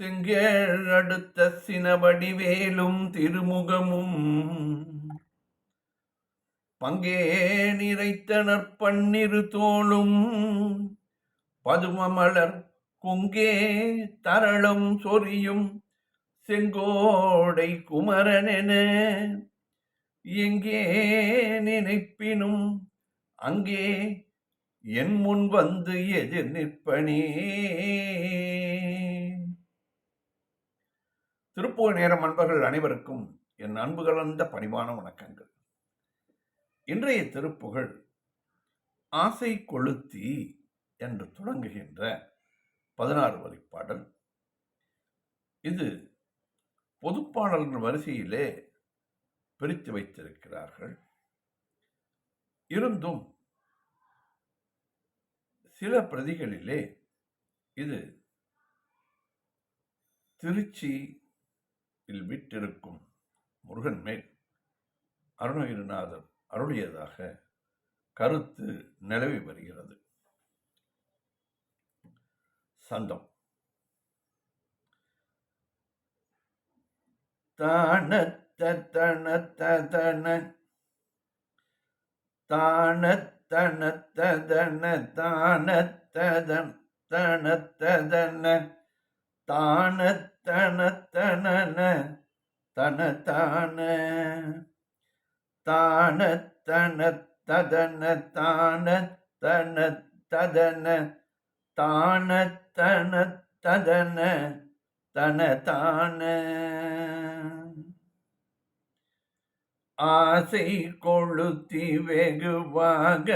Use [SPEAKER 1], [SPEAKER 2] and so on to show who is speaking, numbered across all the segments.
[SPEAKER 1] செங்கேழ் அடுத்த சினவடிவேலும் திருமுகமும் பங்கே நிறைத்தனர் பன்னிரு தோளும் பதுமமலர் குங்கே தரளம் சொரியும் செங்கோடை குமரனென எங்கே நினைப்பினும் அங்கே என் முன் வந்து எதிர் நிற்பனே. திருப்புகழ் நேரம் அன்பர்கள் அனைவருக்கும் என் அன்பு கலந்த பணிவான வணக்கங்கள். இன்றைய திருப்புகழ் ஆசை கொளுத்தி என்று தொடங்குகின்ற 16 வரி பாடல். இது பொதுப்பாடல்கள் வரிசையிலே பிரித்து வைத்திருக்கிறார்கள். இருந்தும் சில பிரதிகளிலே இது திருச்சியில் விட்டிருக்கும் முருகன் மேல் அருணகிரிநாதர் அருளியதாக கருத்து நிலவி வருகிறது. சந்தம் தானத்தன தானத்தனத்ததன தானத்ததன் தனத்ததன தானத்தனத்தனன தனதான தானத்தனத்ததன தானத்தனத்ததன தானத்தனத்ததன தனதான ஆசை கொளுத்தி வெகுவாக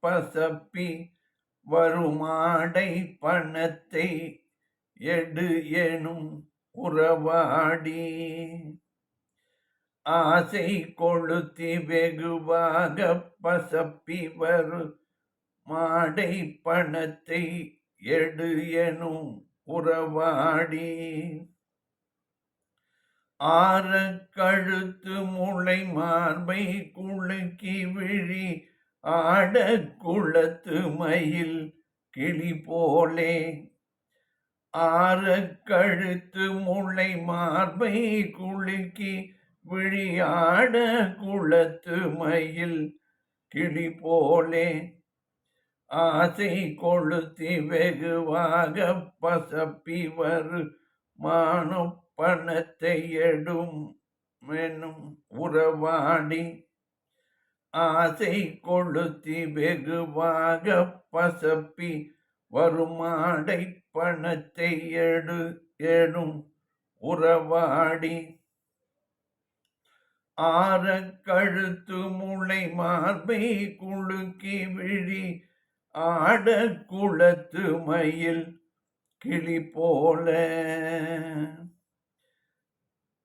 [SPEAKER 1] பசப்பி வருமாடை பணத்தை எடு எனும் உறவாடி. ஆசை கொளுத்தி வெகுவாக பசப்பி வருமாடை பணத்தை எடு எனும் உறவாடி. ஆற கழுத்து முளை மார்பை குலுக்கி விழி ஆட குளத்து மயில் கிளி போலே. ஆற கழுத்து முளை மார்பை குலுக்கி விழி ஆட குளத்து மயில் கிளி போலே. ஆசை கொளுத்தி வெகுவாக பசப்பி வருமானம் பணத்தை எடும் எனும் உறவாடி. ஆசை கொளுத்தி வெகுவாக பசப்பி வருமாடை பணத்தை எடு எனும் உறவாடி. ஆற கழுத்து முளை மார்பை குலுக்கி விழி ஆட குளத்து மயில் கிளி போல.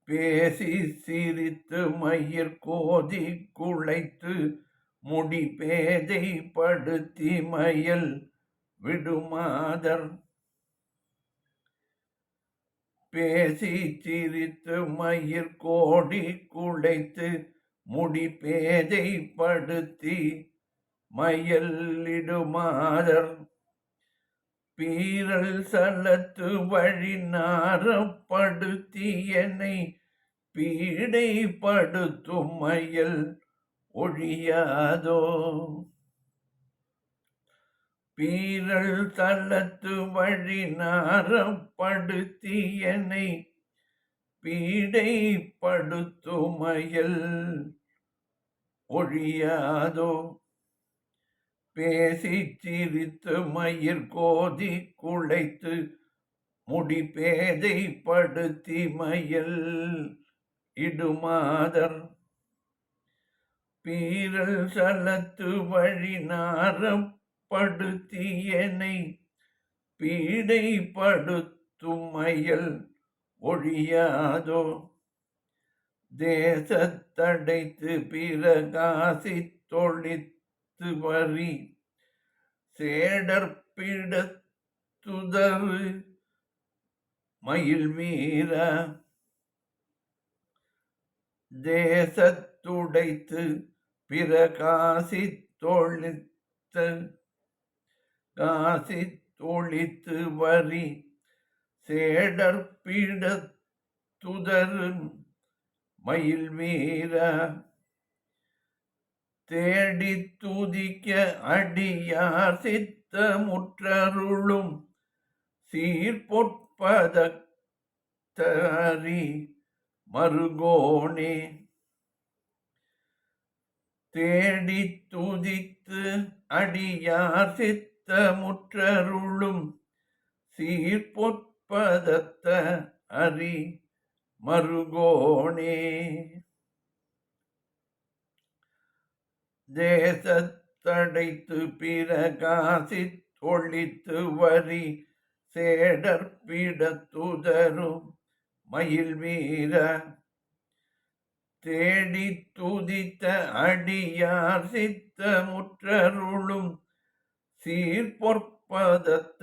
[SPEAKER 1] பேசி சிரித்து மயிர் கோதி குழைத்து முடி பேதை படுத்தி மயல் விடுமாதர். பேசி சிரித்து மயிர் கோடி குழைத்து முடி பேதை படுத்தி மயலிடுமாதர். பீரல் சலத்து வழி நாரப்படுத்தி என்னை பீடை படுத்தும் மயல் ஒழியாதோ. பீரல் சலத்து வழி நாரப்படுத்தி என்னை பீடை படுத்தும் மயல் ஒழியாதோ. பேசி சிரித்து மயிர் கோதி குழைத்து முடி பேதை படுத்தி மயல் இடுமாதர். பீரல் சலத்து வழி நாரப்படுத்தி என்னை பீடை படுத்தும் மயல் ஒழியாதோ. தேசத்தடைத்து பிரகாசி தொழித்து வரி சேடற்பிடத்துதறு மயில் வீர. தேசத்துடைத்து பிரகாசி தொழித்து வரி சேடர் பீடத்துதர் மயில் வீர தேடி துதிக்க அடியார் சித்த முற்றருளும் சீர்பொற்பதத்தரி மருகோனே. தேடி துதித்து அடியார் சித்த முற்றருளும் சீர்பொற்பதத்த அரி மருகோனே. தேசத்தடைத்து பிரகாசி தொழித்து வரி சேடர் பீடத்துதரும் மயில் வீர தேடி துதித்த அடியார் சித்த முற்றருளும் சீர்பொற்பதத்த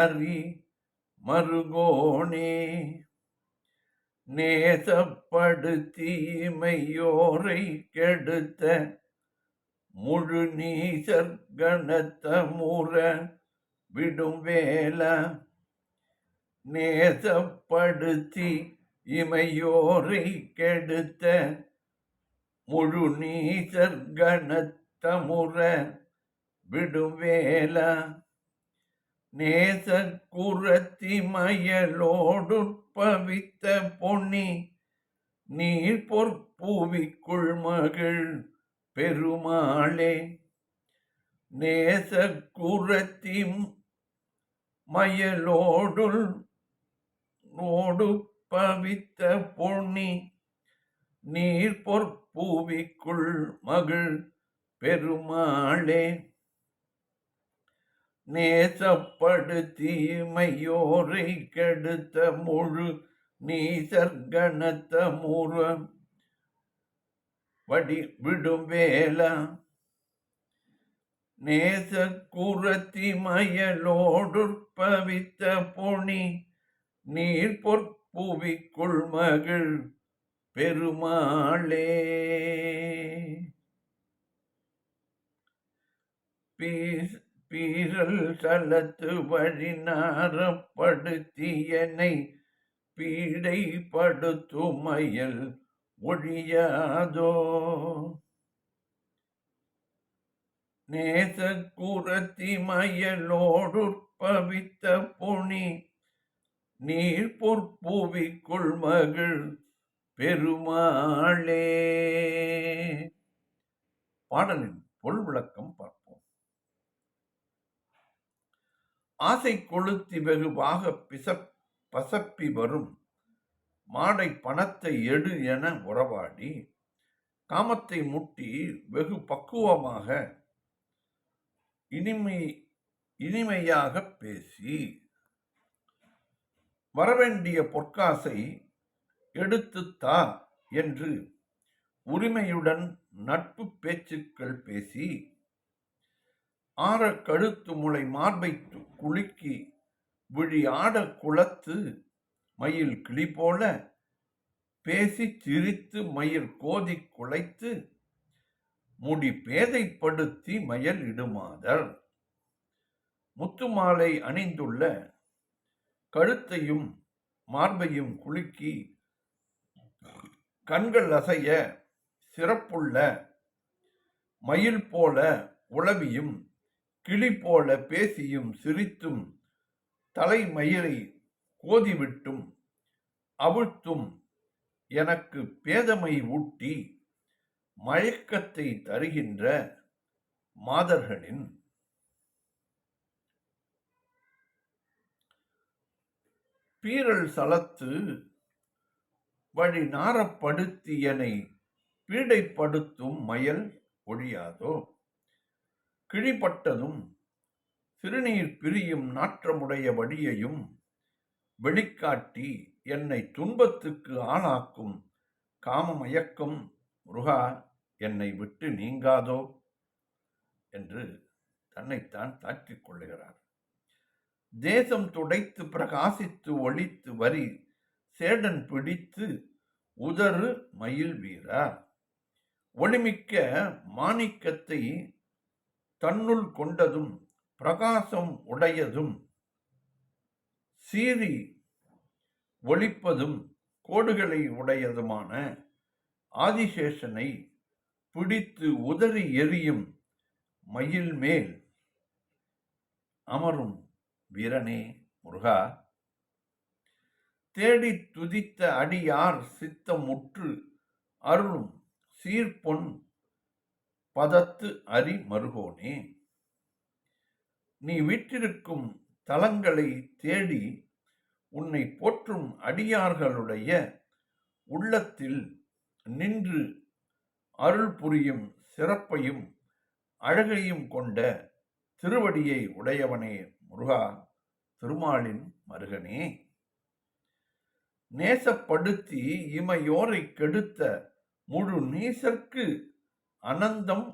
[SPEAKER 1] அரி மருகோனே. நேசப்படுத்தி இமையோரை கெடுத்த முழு நீசர்கணத்த முற விடும் வேல நேசப்படுத்தி இமையோரை கெடுத்த முழு நீசர்கணத்த முற விடும் வேல நேச குரத்தி மயலோடுற்பவித்த பொன்னி நீர் பொற்பூவிக்குள் மகிழ் பெருமாளே. நேச குரத்தி மயலோடுள் பவித்த பொன்னி நீர் பொற்பூவிக்குள் மகிழ் பெருமாளே. நேசப்படுத்தி இமையோரை கெடுத்த முழு நீசர்கணத்த முற வடி விடும் வேல நேச குரத்தி மயலோடுற்பவித்த பொனி நீர் பொற்பூவிக்குள் மகிழ் பெருமாளே. பீரல் சலத்து வழி நாரப்படுத்தியனை பீடைப்படுத்துமயல் ஒழியாதோ. நேச குரத்தி மயலோடுற்பவித்த பொனி நீர் பொற்பூவிக்குள் மகிழ் பெருமாளே. பாடலின் பொருள் விளக்கம் பார்ப்போம். ஆசை கொளுத்தி வெகுவாக பசப்பி வரும் மாடை பணத்தை எடு என உறவாடி காமத்தை முட்டி வெகு பக்குவமாக இனிமையாக பேசி வரவேண்டிய பொற்காசை எடுத்துத்தா என்று உரிமையுடன் நட்பு பேச்சுக்கள் பேசி ஆற கழுத்து முளை மார்பை குலுக்கி விழி ஆட குளத்து மயில் கிளி போல பேசி சிரித்து மயில் கோதி குலைத்து முடி பேதைப்படுத்தி மயல் இடுமாதர் முத்துமாலை அணிந்துள்ள கழுத்தையும் மார்பையும் குலுக்கி கண்கள் அசைய சிறப்புள்ள மயில் போல உளவியும் கிளி போல பேசியும் சிரித்தும் தலைமயிரை கோதிவிட்டும் அவிழ்த்தும் எனக்கு பேதமை ஊட்டி மயக்கத்தை தருகின்ற மாதர்களின் பீரல் சலத்து வழி நாரப்படுத்தியனை பீடைப்படுத்தும் மயல் ஒழியாதோ. கிழிப்பட்டதும் சிறுநீர் பிரியும் நாற்றமுடைய வழியையும் வெளிக்காட்டி என்னை துன்பத்துக்கு ஆளாக்கும் காமமயக்கம் முருகா என்னை விட்டு நீங்காதோ என்று தன்னைத்தான் தாற்றிக் கொள்ளுகிறார். தேசம் துடைத்து பிரகாசித்து ஒளித்து வரி சேடன் பிடித்து உதறு மயில் வீரா ஒளிமிக்க மாணிக்கத்தை தன்னுள் கொண்டதும் பிரகாசம் உடையதும் சீறி ஒளிப்பதும் கோடுகளை உடையதுமான ஆதிசேஷனை பிடித்து உதறி எறியும் மயில் மேல் அமரும் வீரனே முருகா, தேடி துதித்த அடியார் சித்தமுற்று அருளும் சீர்பொன் பதத்து அரி மருகோனே, நீ வீற்றிருக்கும் தலங்களை தேடி உன்னை போற்றும் அடியார்களுடைய உள்ளத்தில் நின்று அருள் புரியும் சிறப்பையும் அழகையும் கொண்ட திருவடியை உடையவனே முருகா, திருமாலின் மருகனே, நேசப்படுத்தி இமையோரை கெடுத்த முழு நீசர்க்கு அனந்தம்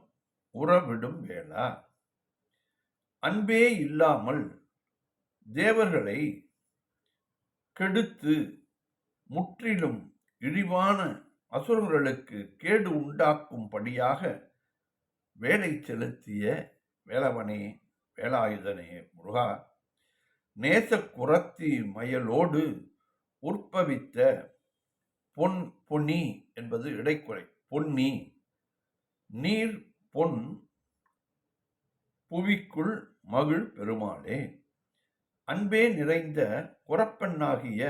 [SPEAKER 1] உறவிடும் வேளா, அன்பே இல்லாமல் தேவர்களை கெடுத்து முற்றிலும் இழிவான அசுரர்களுக்கு கேடு உண்டாக்கும்படியாக வேலை செலுத்திய வேலவனே, வேலாயுதனே முருகா, நேச குரத்தி மயலோடு உற்பவித்த பொன்னி என்பது இடைக்குறை, பொன்னி நீர் பொன் புவிக்குள் மகிழ் பெருமாளே, அன்பே நிறைந்த குரப்பெண்ணாகிய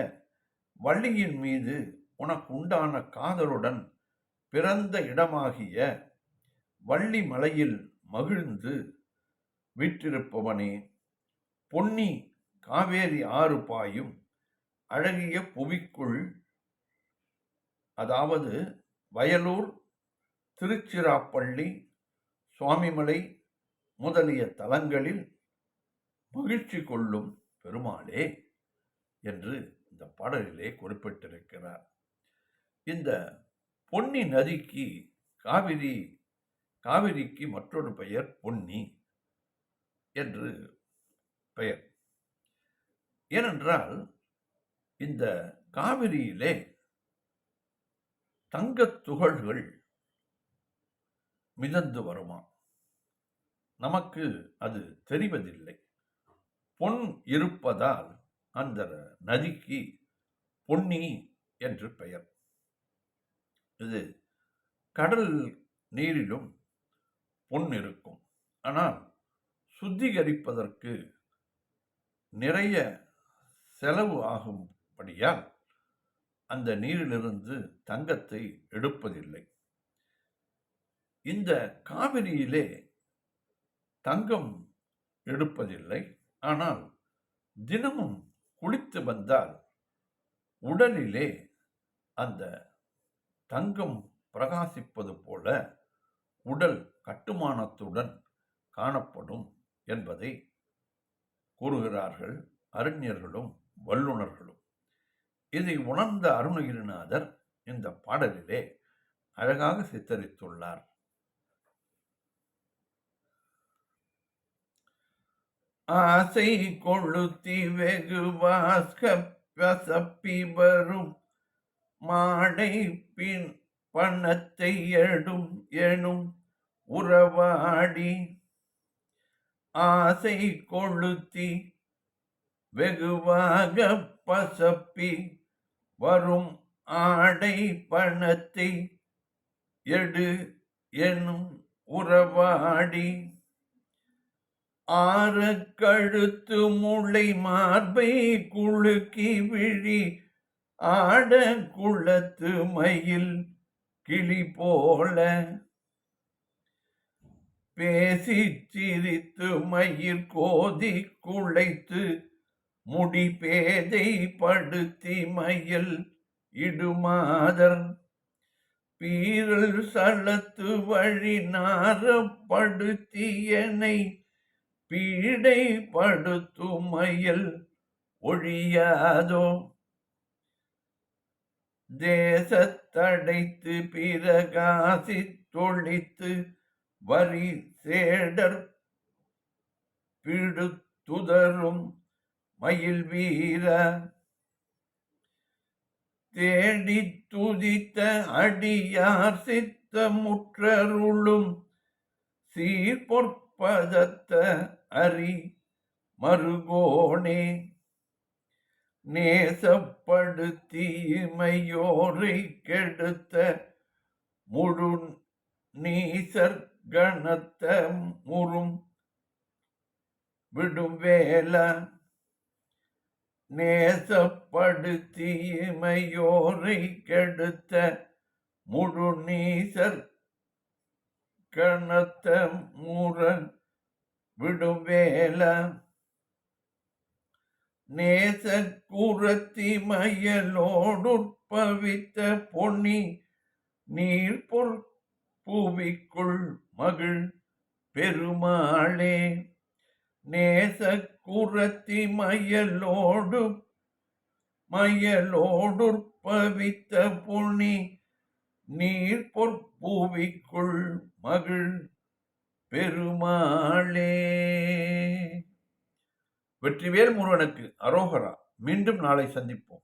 [SPEAKER 1] வள்ளியின் மீது உனக்கு உண்டான காதலுடன் பிறந்த இடமாகிய வள்ளி மலையில் மகிழ்ந்து வீற்றிருப்பவனே, பொன்னி காவேரி ஆறு பாயும் அழகிய புவிக்குள், அதாவது வயலூர், திருச்சிராப்பள்ளி, சுவாமிமலை முதலிய தலங்களில் மகிழ்ச்சி கொள்ளும் பெருமாளே என்று இந்த பாடலிலே குறிப்பிட்டிருக்கிறார். இந்த பொன்னி நதிக்கு காவிரிக்கு மற்றொரு பெயர் பொன்னி என்று பெயர். ஏனென்றால் இந்த காவிரியிலே தங்கத் துகள்கள் மிதந்து வருமா, நமக்கு அது தெரிவதில்லை. பொன் இருப்பதால் அந்த நதிக்கு பொன்னி என்று பெயர். இது கடல் நீரிலும் பொன் இருக்கும். ஆனால் சுத்திகரிப்பதற்கு நிறைய செலவு ஆகும்படியால் அந்த நீரிலிருந்து தங்கத்தை எடுப்பதில்லை. இந்த காவிரியிலே தங்கம் எடுப்பதில்லை. ஆனால் தினமும் குளித்து வந்தால் உடலிலே அந்த தங்கம் பிரகாசிப்பது போல உடல் கட்டுமானத்துடன் காணப்படும் என்பதை கூறுகிறார்கள் அறிஞர்களும் வல்லுநர்களும். இதை உணர்ந்த அருணகிரிநாதர் இந்த பாடலிலே அழகாக சித்தரித்துள்ளார். ஆசை கொளுத்தி வெகு வாஸ்கப்பி வரும் மாடை பின் பணத்தை எனும் உறவாடி, ஆசை கொளுத்தி வெகுவாக பசப்பி வரும் ஆடை பணத்தை எனும் உறவாடி, ஆற கழுத்து முளை மார்பை குலுக்கி விழி ஆட குளத்து மயில் கிளி போல, பேசி சிரித்து மயிர் கோதி குளைத்து முடி பேதை படுத்தி மயில் இடுமாதர், பீரல் சலத்து வழி நாரப்படுத்தியனை பீடை படுத்தும் மயில் ஒழியாதோ, தேசத்தடைத்து பிரகாசி தொழித்து வரி சேடர் பிடுத்துதரும் மயில் வீர, தேடி துதித்த அடியார் சித்தமுற்றருளும் சீர்பொற்பதத்த அரி மருகோனே, நேசப்படுத்தி இமையோரை கெடுத்த முழு நீசர்கணத்த முறும் விடும் வேலா. நேசப்படுத்தி இமையோரை கெடுத்த முழு நீசர் கணத்த முரண் விடும் வேலா. நேச கூரத்தி மயலோடுற்பவித்த பொன்னி நீர்பொற் புவிக்குள் மகிழ் பெருமாளே. நேச கூரத்தி மயலோடுற்பவித்த பொன்னி நீர்பொற் புவிக்குள் மகிழ் பெருமாளே. வெற்றிவேல் முருகனுக்கு அரோகரா. மீண்டும் நாளை சந்திப்போம்.